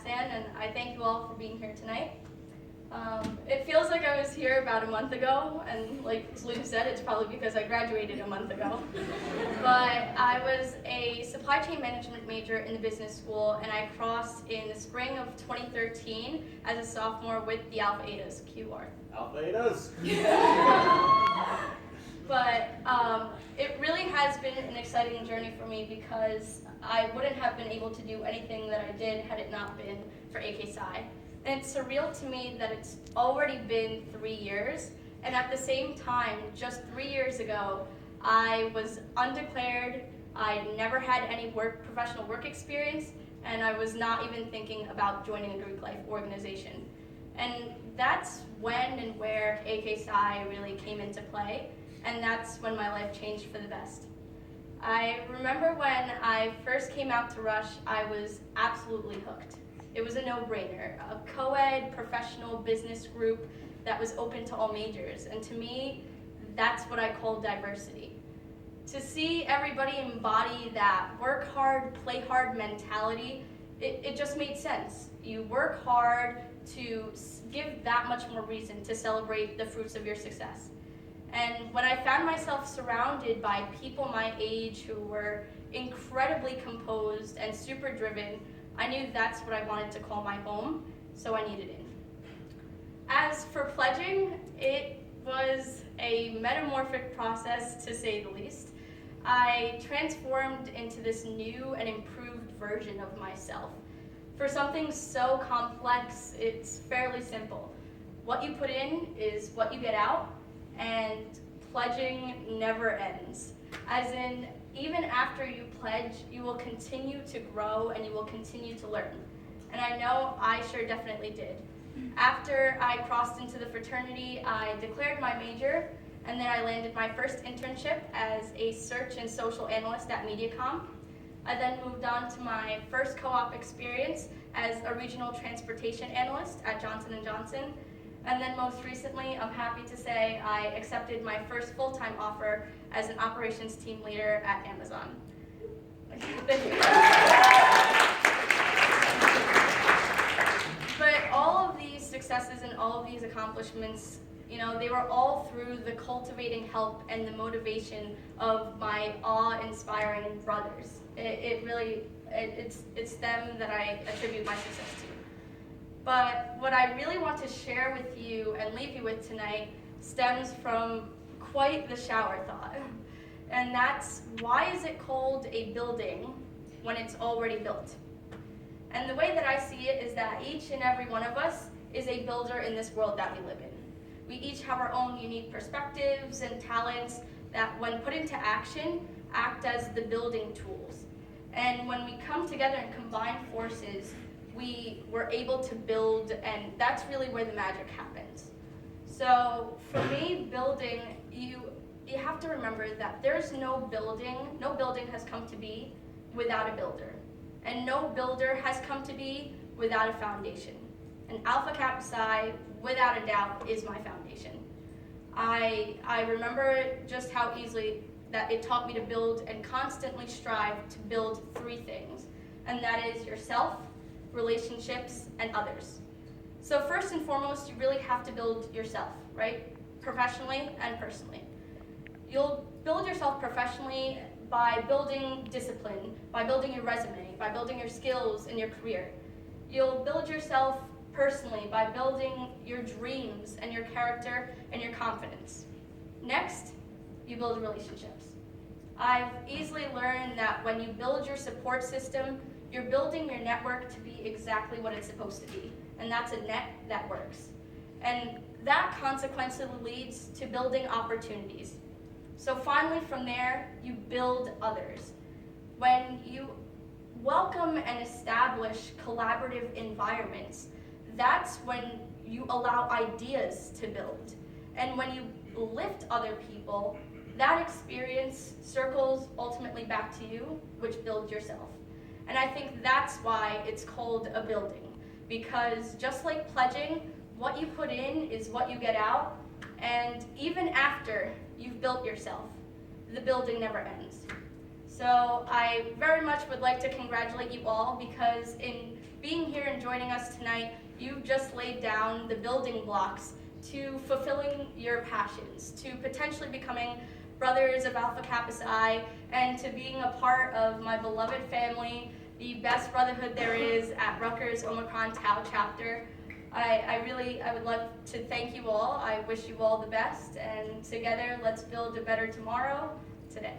Pakistan, and I thank you all for being here tonight. It feels like I was here about a month ago, and like Lou said, it's probably because I graduated a month ago. But I was a supply chain management major in the business school, and I crossed in the spring of 2013 as a sophomore with the Alpha Etas. QR. Alpha Etas! But it really has been an exciting journey for me because I wouldn't have been able to do anything that I did had it not been for AK Psi. And it's surreal to me that it's already been 3 years, and at the same time, just 3 years ago, I was undeclared, I never had any professional work experience, and I was not even thinking about joining a Greek life organization. And that's when and where AK Psi really came into play, and that's when my life changed for the best. I remember when I first came out to Rush, I was absolutely hooked. It was a no-brainer, a co-ed professional business group that was open to all majors. And to me, that's what I call diversity. To see everybody embody that work hard, play hard mentality, it just made sense. You work hard to give that much more reason to celebrate the fruits of your success. And when I found myself surrounded by people my age who were incredibly composed and super driven, I knew that's what I wanted to call my home, so I needed in. As for pledging, it was a metamorphic process, to say the least. I transformed into this new and improved version of myself. For something so complex, it's fairly simple. What you put in is what you get out, and pledging never ends. As in, even after you pledge, you will continue to grow and you will continue to learn. And I know I sure definitely did. After I crossed into the fraternity, I declared my major, and then I landed my first internship as a search and social analyst at Mediacom. I then moved on to my first co-op experience as a regional transportation analyst at Johnson & Johnson. And then most recently, I'm happy to say I accepted my first full-time offer as an operations team leader at Amazon. Thank you. But all of these successes and all of these accomplishments, they were all through the cultivating help and the motivation of my awe-inspiring brothers. It's them that I attribute my success to. But what I really want to share with you and leave you with tonight stems from quite the shower thought. And that's, why is it called a building when it's already built? And the way that I see it is that each and every one of us is a builder in this world that we live in. We each have our own unique perspectives and talents that, when put into action, act as the building tools. And when we come together and combine forces, we were able to build, and that's really where the magic happens. So for me, building, you have to remember that there's no building has come to be without a builder. And no builder has come to be without a foundation. And Kappa Psi, without a doubt, is my foundation. I remember just how easily that it taught me to build and constantly strive to build 3 things. And that is yourself, relationships, and others. So first and foremost, you really have to build yourself, right? Professionally and personally. You'll build yourself professionally by building discipline, by building your resume, by building your skills in your career. You'll build yourself personally by building your dreams and your character and your confidence. Next, you build relationships. I've easily learned that when you build your support system, you're building your network to be exactly what it's supposed to be, and that's a net that works. And that consequently leads to building opportunities. So finally, from there, you build others. When you welcome and establish collaborative environments, that's when you allow ideas to build. And when you lift other people, that experience circles ultimately back to you, which builds yourself. And I think that's why it's called a building, because just like pledging, what you put in is what you get out, and even after you've built yourself, the building never ends. So I very much would like to congratulate you all, because in being here and joining joining us tonight, you've just laid down the building blocks to fulfilling your passions, to potentially becoming brothers of Alpha Kappa Psi, and to being a part of my beloved family, the best brotherhood there is at Rutgers Omicron Tau chapter. I would love to thank you all. I wish you all the best, and together let's build a better tomorrow today.